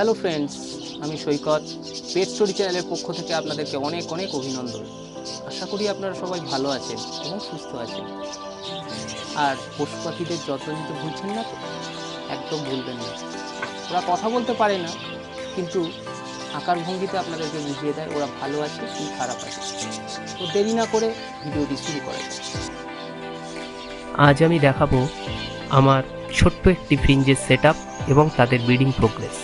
Hello friends, আমি সৈকত। পেট story চ্যানেলের পক্ষ থেকে আপনাদেরকে অনেক অনেক অভিনন্দন। আশা করি আপনারা সবাই ভালো আছেন এবং সুস্থ আছেন। আর পশু পাখিদের যত্ন নিতে ভুলছেন না তো? একদম ভুলবেন না। ওরা কথা বলতে পারে না, কিন্তু আকার ভঙ্গিতে আপনাদেরকে বুঝিয়ে দেয় ওরা ভালো আছে কি খারাপ আছে। তো দেরি না করে ভিডিওটি শুরু করা যাক। আজ আমি দেখাবো আমার ছোট্ট একটি ফ্রিঞ্জের সেটআপ এবং তাদের ব্রিডিং প্রোগ্রেস।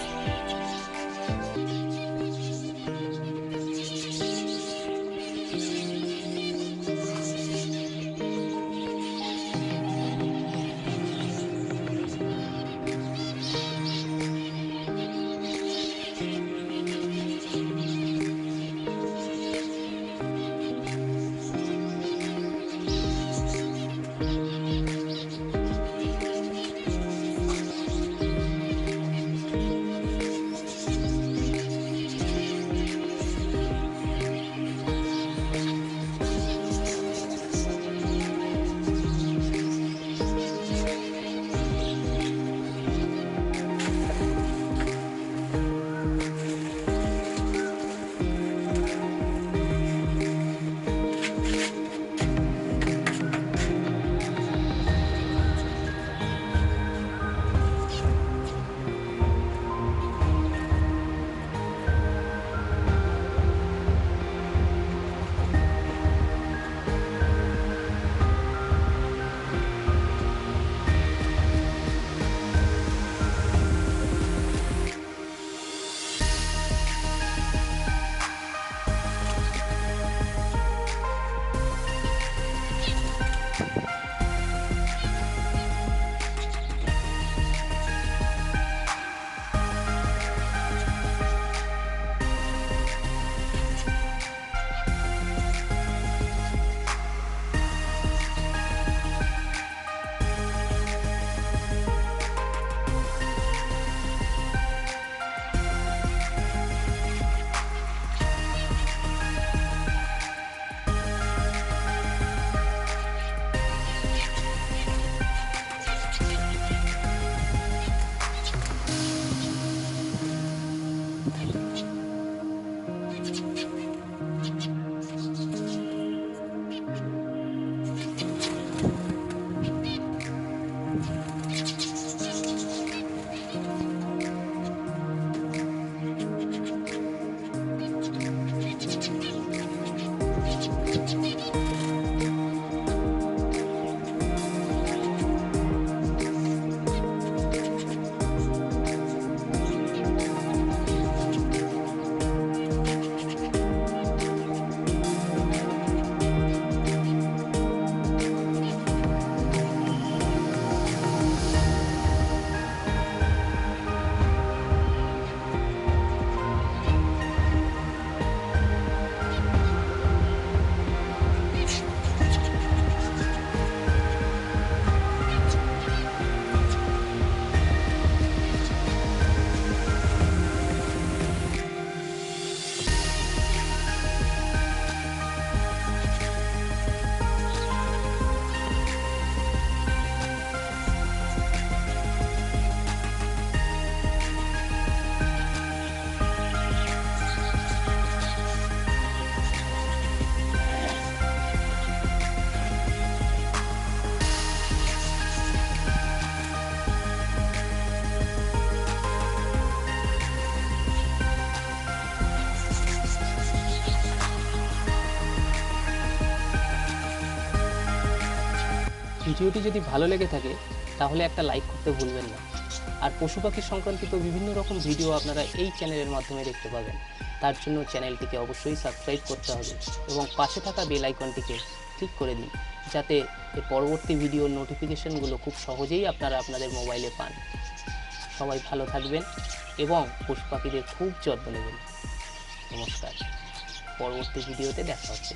ভিডিওটি যদি ভালো লেগে থাকে তাহলে একটা লাইক করতে ভুলবেন না। আর পশু পাখি সংক্রান্তিত বিভিন্ন রকম ভিডিও আপনারা এই চ্যানেলের মাধ্যমে দেখতে পাবেন। তার জন্য চ্যানেলটিকে অবশ্যই সাবস্ক্রাইব করতে হবে এবং পাশে থাকা বেল আইকনটিকে ক্লিক করে দিন, যাতে এর পরবর্তী ভিডিওর নোটিফিকেশনগুলো খুব সহজেই আপনারা আপনাদের মোবাইলে পান। সবাই ভালো থাকবেন এবং পশু পাখিদের খুব যত্ন নেবেন। নমস্কার, পরবর্তী ভিডিওতে দেখা হচ্ছে।